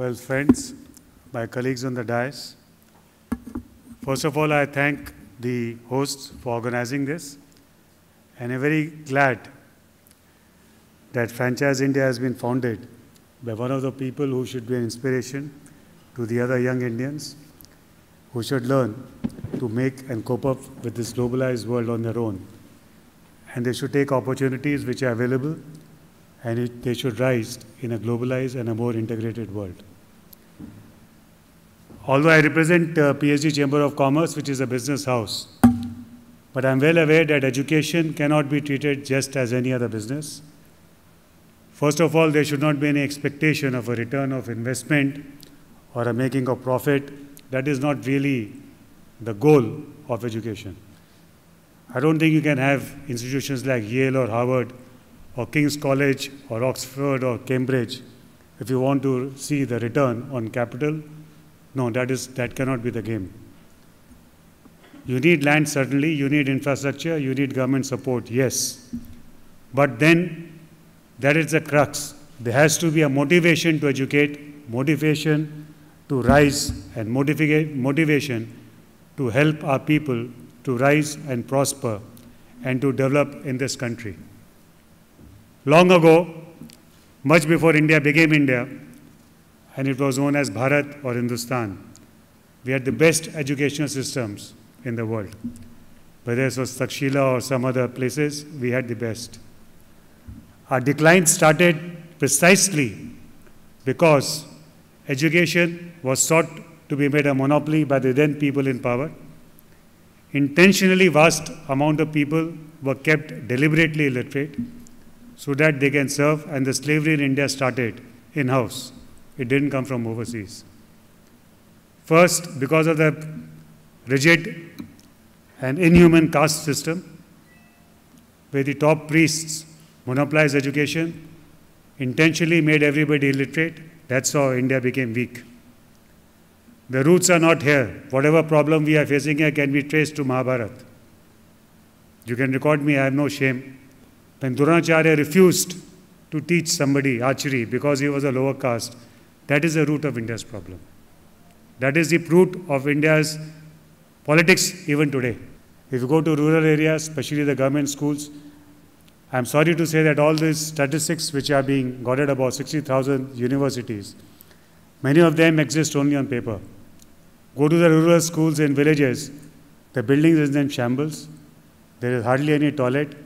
Well, friends, my colleagues on the dais, first of all, I thank the hosts for organizing this, and I'm very glad that Franchise India has been founded by one of the people who should be an inspiration to the other young Indians who should learn to make and cope up with this globalized world on their own. And they should take opportunities which are available, and they should rise in a globalized and a more integrated world. Although I represent PSG Chamber of Commerce, which is a business house, but I'm well aware that education cannot be treated just as any other business. First of all, there should not be any expectation of a return of investment or a making of profit. That is not really the goal of education. I don't think you can have institutions like Yale or Harvard or King's College or Oxford or Cambridge if you want to see the return on capital. No, that cannot be the game. You need land, certainly, you need infrastructure, you need government support, yes. But then, that is the crux. There has to be a motivation to educate, motivation to rise, and motivation to help our people to rise and prosper and to develop in this country. Long ago, much before India became India, and it was known as Bharat or Hindustan, we had the best educational systems in the world. Whether it was Takshila or some other places, we had the best. Our decline started precisely because education was sought to be made a monopoly by the then people in power. Intentionally vast amount of people were kept deliberately illiterate so that they can serve, and the slavery in India started in-house. It didn't come from overseas. First, because of the rigid and inhuman caste system, where the top priests monopolized education, intentionally made everybody illiterate. That's how India became weak. The roots are not here. Whatever problem we are facing here can be traced to Mahabharata. You can record me, I have no shame. When Dronacharya refused to teach somebody archery because he was a lower caste, that is the root of India's problem. That is the root of India's politics even today. If you go to rural areas, especially the government schools, I'm sorry to say that all these statistics which are being got at about 60,000 universities, many of them exist only on paper. Go to the rural schools in villages, the buildings is in shambles, there is hardly any toilet,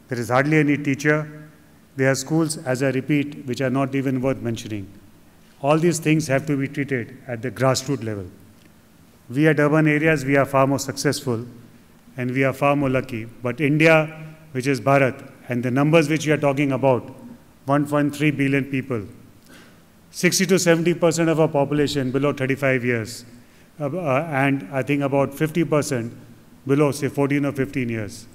there is hardly any teacher. There are schools, as I repeat, which are not even worth mentioning. All these things have to be treated at the grassroots level. We at urban areas, we are far more successful and we are far more lucky. But India, which is Bharat, and the numbers which we are talking about, 1.3 billion people, 60 to 70% of our population below 35 years, and I think about 50% below, say, 14 or 15 years.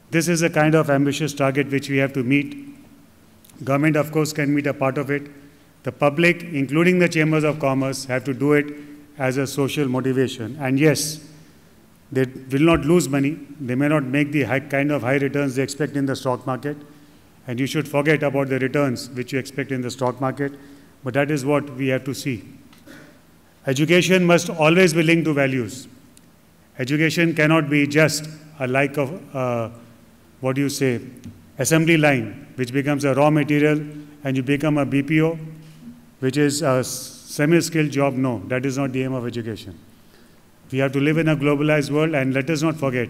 This is a kind of ambitious target which we have to meet. Government, of course, can meet a part of it. The public, including the chambers of commerce, have to do it as a social motivation. And yes, they will not lose money. They may not make the kind of high returns they expect in the stock market. And you should forget about the returns which you expect in the stock market. But that is what we have to see. Education must always be linked to values. Education cannot be just a like of, assembly line, which becomes a raw material and you become a BPO, which is a semi-skilled job. No, that is not the aim of education. We have to live in a globalized world, and let us not forget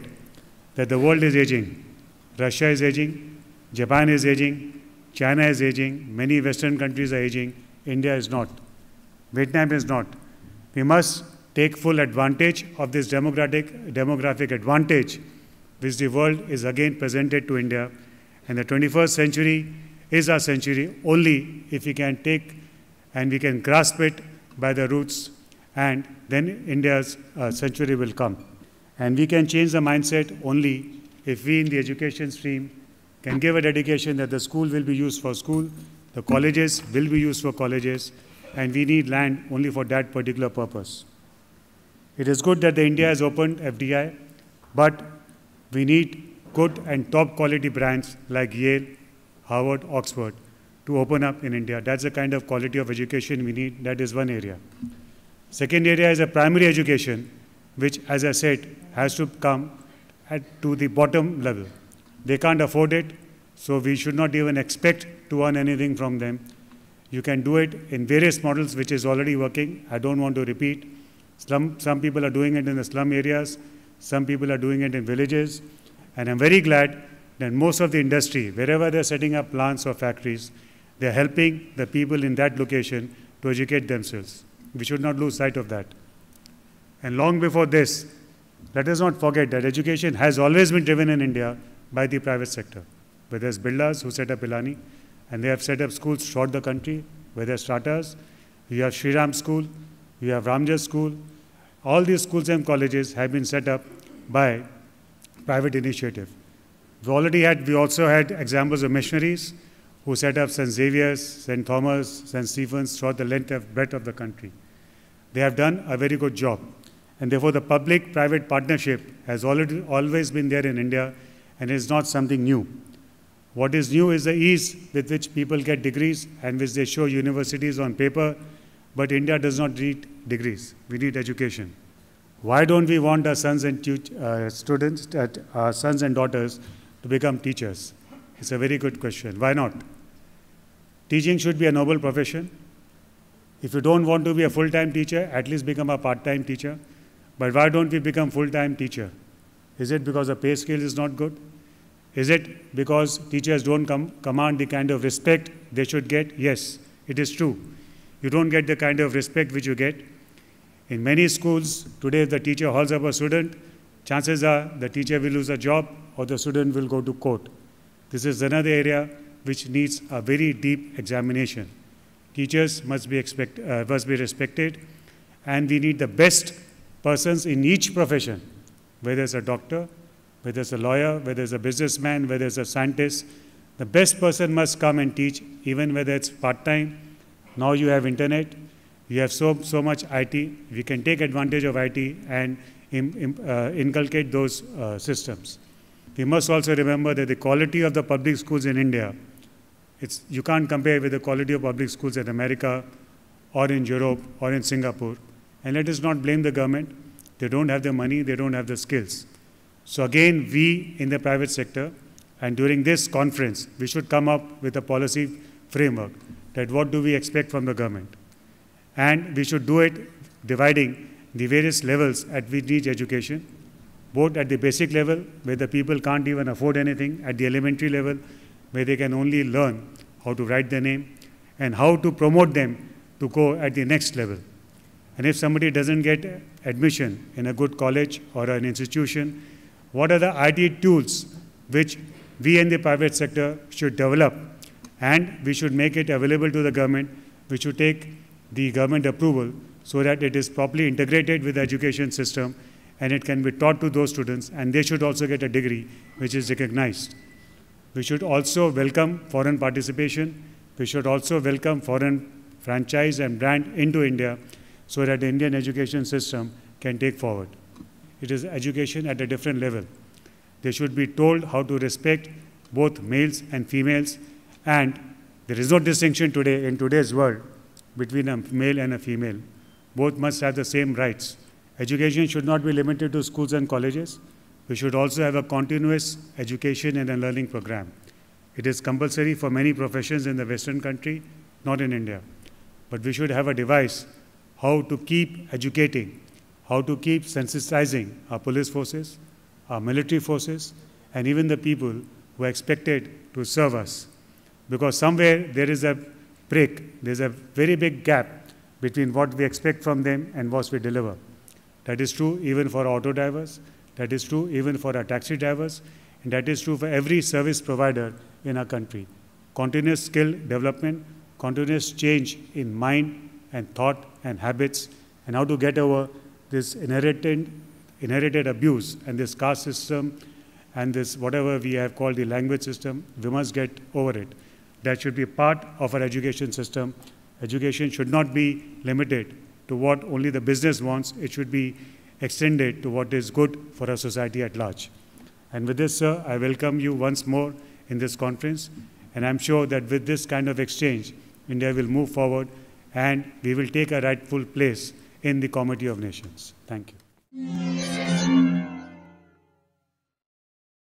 that the world is aging. Russia is aging, Japan is aging, China is aging, many Western countries are aging, India is not, Vietnam is not. We must take full advantage of this demographic advantage which the world is again presented to India. And the 21st century is our century only if we can take and we can grasp it by the roots, and then India's century will come. And we can change the mindset only if we in the education stream can give a dedication that the school will be used for school, the colleges will be used for colleges, and we need land only for that particular purpose. It is good that the India has opened FDI, but we need good and top quality brands like Yale, Harvard, Oxford to open up in India. That's the kind of quality of education we need. That is one area. Second area is a primary education, which, as I said, has to come to the bottom level. They can't afford it, so we should not even expect to earn anything from them. You can do it in various models, which is already working. I don't want to repeat. Some people are doing it in the slum areas. Some people are doing it in villages. And I'm very glad that most of the industry, wherever they're setting up plants or factories, they're helping the people in that location to educate themselves. We should not lose sight of that. And long before this, let us not forget that education has always been driven in India by the private sector. Whether it's Birlas who set up Pilani, and they have set up schools throughout the country, whether it's Tatas, you have Shri Ram School, you have Ramjas School. All these schools and colleges have been set up by private initiative. We also had examples of missionaries who set up St. Xavier's, St. Thomas, St. Stephen's throughout the length and breadth of the country. They have done a very good job. And therefore, the public-private partnership has always been there in India, and is not something new. What is new is the ease with which people get degrees and which they show universities on paper, but India does not need degrees. We need education. Why don't we want our sons and our sons and daughters to become teachers? It's a very good question. Why not? Teaching should be a noble profession. If you don't want to be a full-time teacher, at least become a part-time teacher. But why don't we become full-time teacher? Is it because the pay scale is not good? Is it because teachers don't command the kind of respect they should get? Yes, it is true. You don't get the kind of respect which you get. In many schools, today if the teacher hauls up a student, chances are the teacher will lose a job or the student will go to court. This is another area which needs a very deep examination. Teachers must be respected, and we need the best persons in each profession, whether it's a doctor, whether it's a lawyer, whether it's a businessman, whether it's a scientist. The best person must come and teach, even whether it's part-time. Now you have internet, you have so much IT. We can take advantage of IT and inculcate those systems. We must also remember that the quality of the public schools in India, you can't compare with the quality of public schools in America or in Europe or in Singapore. And let us not blame the government. They don't have the money, they don't have the skills. So again, we in the private sector, and during this conference, we should come up with a policy framework that what do we expect from the government. And we should do it dividing the various levels at which each education, both at the basic level, where the people can't even afford anything, at the elementary level, where they can only learn how to write their name, and how to promote them to go at the next level. And if somebody doesn't get admission in a good college or an institution, what are the IT tools which we in the private sector should develop, and we should make it available to the government, which should take the government approval so that it is properly integrated with the education system and it can be taught to those students, and they should also get a degree which is recognized. We should also welcome foreign participation. We should also welcome foreign franchise and brand into India so that the Indian education system can take forward. It is education at a different level. They should be told how to respect both males and females, and there is no distinction today in today's world between a male and a female. Both must have the same rights. Education should not be limited to schools and colleges. We should also have a continuous education and a learning program. It is compulsory for many professions in the Western country, not in India. But we should have a device how to keep educating, how to keep sensitizing our police forces, our military forces, and even the people who are expected to serve us. Because somewhere there is a break, there's a very big gap between what we expect from them and what we deliver. That is true even for auto drivers, that is true even for our taxi drivers, and that is true for every service provider in our country. Continuous skill development, continuous change in mind and thought and habits, and how to get over this inherited abuse and this caste system and this whatever we have called the language system. We must get over it. That should be part of our education system. Education should not be limited to what only the business wants. It should be extended to what is good for our society at large. And with this, sir, I welcome you once more in this conference, And I'm sure that with this kind of exchange, India will move forward and we will take a rightful place in the Comity of Nations. Thank you.